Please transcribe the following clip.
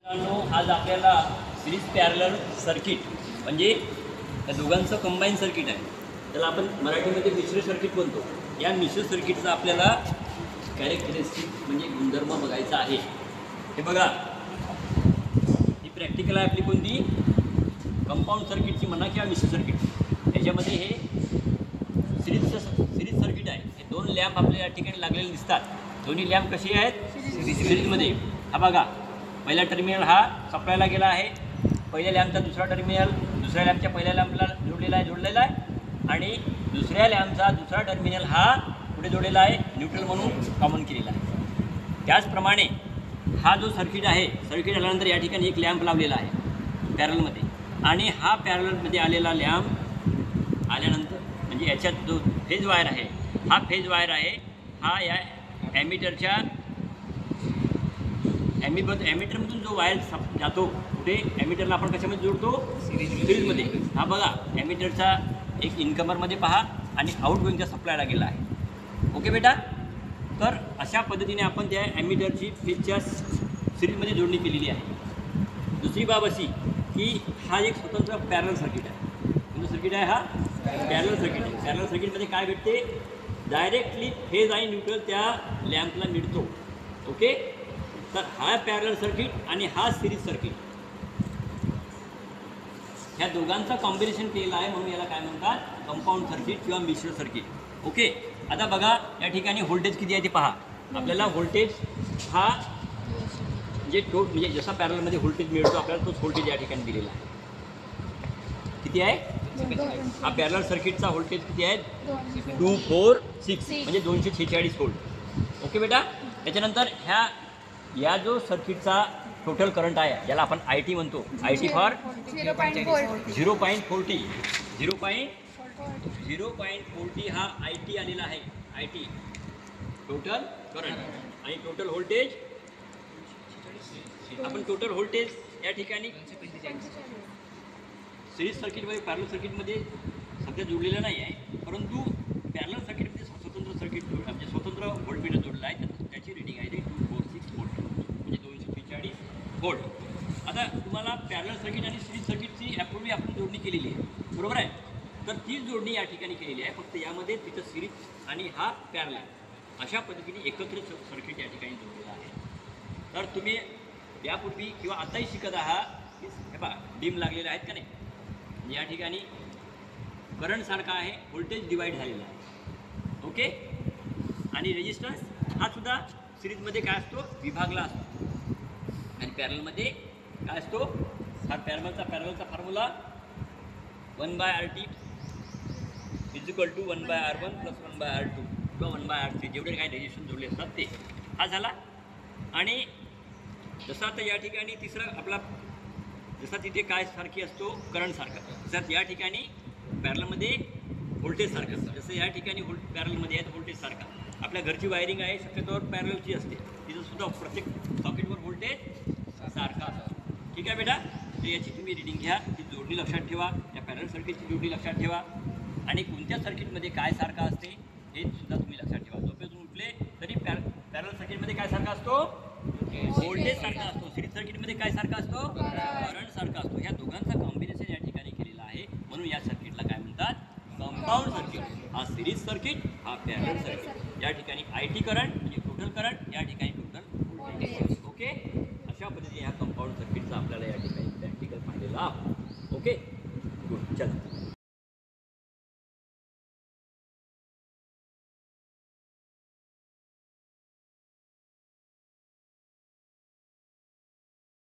आज आपल्याला series parallel circuit म्हणजे या दोघांचं कंबाईन सर्किट आहे, त्याला आपण मराठीमध्ये मिश्र सर्किट म्हणतो. या मिश्र सर्किटचा आपल्याला कॅरेक्टरिस्टिक म्हणजे गुणधर्म बघायचा आहे. हे बघा, ही प्रॅक्टिकल आहे आपली कोणती, कंपाऊंड सर्किटची म्हणा किंवा मिश्र सर्किट. याच्यामध्ये हे सिरीज सर्किट आहे. हे दोन लॅम्प आपल्या या ठिकाणी लागलेले दिसतात. दोन्ही लॅम्प कसे आहेत, सिरीजमध्ये. हा बघा, पहिला टर्मिनल हा सप्लायला गेला आहे, पहिल्या लॅम्पचा दुसरा टर्मिनल दुसऱ्या लॅम्पच्या पहिल्या लॅम्पला जोडलेला आहे आणि दुसऱ्या लॅम्पचा दुसरा टर्मिनल हा पुढे जोडलेला आहे, न्यूट्रल म्हणून कॉमन केलेला आहे. त्याचप्रमाणे हा जो सर्किट आहे, सर्किट आल्यानंतर या ठिकाणी एक लॅम्प लावलेला आहे पॅरलमध्ये, आणि हा पॅरलमध्ये आलेला लॅम्प आल्यानंतर म्हणजे याच्यात जो फेज वायर आहे, हा फेज वायर आहे, हा या ॲमिटरच्या ॲमिटरमधून जो वायर जातो कुठे, ॲमिटरला आपण कशामध्ये जोडतो, सिरीजमध्ये. हा बघा, ॲमिटरचा एक इनकमरमध्ये पहा आणि आउटगोईंगच्या सप्लायला गेला आहे. ओके बेटा, तर अशा पद्धतीने आपण त्या ॲमिटरची फेजच्या सिरीजमध्ये जोडणी केलेली आहे. दुसरी बाब अशी की हा एक स्वतंत्र पॅरलल सर्किट आहे. कोणतं सर्किट आहे, हा पॅरलल सर्किट आहे. पॅरलल सर्किटमध्ये काय भेटते, डायरेक्टली फेज आणि न्यूट्रल त्या लॅम्पला मिळतो. ओके, तर हा पॅरलल सर्किट आणि हा सिरीज सर्किट, ह्या दोघांचा कॉम्बिनेशन केलेला आहे, म्हणून याला काय म्हणतात, कंपाऊंड सर्किट किंवा मिश्र सर्किट. ओके, आता बघा या ठिकाणी व्होल्टेज किती आहे ते पहा. आपल्याला व्होल्टेज हा म्हणजे जसा पॅरलमध्ये व्होल्टेज मिळतो आपल्याला तोच व्होल्टेज या ठिकाणी दिलेला आहे. किती आहे, हा पॅरलल सर्किटचा व्होल्टेज किती आहे, 246 म्हणजे 246 व्होल्ट. ओके बेटा, त्याच्यानंतर या जो सर्किटचा टोटल करंट आहे याला आपण IT म्हणतो. IT फॉर 0.40 हा IT आलेला आहे. IT टोटल करंट आणि टोटल व्होल्टेज. आपण टोटल व्होल्टेज या ठिकाणी सिरीज सर्किटमध्ये पॅरलल सर्किटमध्ये सध्या जोडलेलं नाही आहे, परंतु पॅरलल सर्किटमध्ये स्वतंत्र सर्किट म्हणजे स्वतंत्र व्होल्टमीटर जोडलेलं आहे. त्याची रिडिंग आहे 246 व्होल्ट म्हणजे 246 व्होल्ट. आता तुम्हाला पॅरलल सर्किट आणि सिरीज सर्किटची यापूर्वी आपण जोडणी केलेली आहे, बरोबर आहे. तर ती जोडणी या ठिकाणी केलेली आहे, फक्त यामध्ये तिथं सिरीज आणि हा पॅरलल अशा पद्धतीने एकत्र सर्किट या ठिकाणी जोडलेला आहे. तर तुम्ही यापूर्वी किंवा आताही शिकत आहात की हे पहा, डीम लागलेले आहेत का नाही, या ठिकाणी करंट सारखा आहे, व्होल्टेज डिवाइड झालेला आहे. ओके, आणि रेजिस्टन्स हा सुद्धा सिरीजमध्ये काय असतो, विभागला असतो, आणि पॅरलमध्ये काय असतो, हा पॅरलचा फॉर्म्युला 1/RT = 1/R1 + 1/R2 किंवा 1/R3, जेवढे काही रेजिस्टन्स जोडले असतात ते. हा झाला. आणि जसं आता या ठिकाणी तिसरा आपला, जसा तिथे काय सारखी असतो, करंट सारखा, जसं या ठिकाणी पॅरलमध्ये व्होल्टेज सारखं असतं, जसं या ठिकाणी पॅरलमध्ये आहे व्होल्टेज सारखा. आपल्या घरची वायरिंग आहे शक्यतोवर पॅरलची असते, तिथं सुद्धा प्रत्येक सॉकेटवर व्होल्टेज सारखा असतो. ठीक आहे बेटा, तर याची तुम्ही रिडिंग घ्या, ती जोडणी लक्षात ठेवा, या पॅरलल सर्किटची जोडणी लक्षात ठेवा, आणि कोणत्या सर्किटमध्ये काय सारखं असते हे सुद्धा तुम्ही लक्षात ठेवा. झोपेतून उठले तरी पॅरलल सर्किटमध्ये काय सारखा असतो, व्होल्टेज सारखा असतो. सिरीज सर्किटमध्ये काय सारखा असतो, करंट सारखा असतो. ह्या दोघांचा कॉम्बिनेशन या ठिकाणी केलेला आहे, म्हणून या सर्किटला काय म्हणतात, कंपाऊंड सर्किट. हा सिरीज सर्किट, हा पॅरलल सर्किट. या ठिकाणी IT करंट म्हणजे टोटल करंट, या ठिकाणी टोटल व्होल्टेज. ओके, अशा पद्धतीने ह्या कंपाऊंड सर्किटचा आपल्याला या ठिकाणी प्रॅक्टिकल पाहिलेला. ओके, गुड, चला.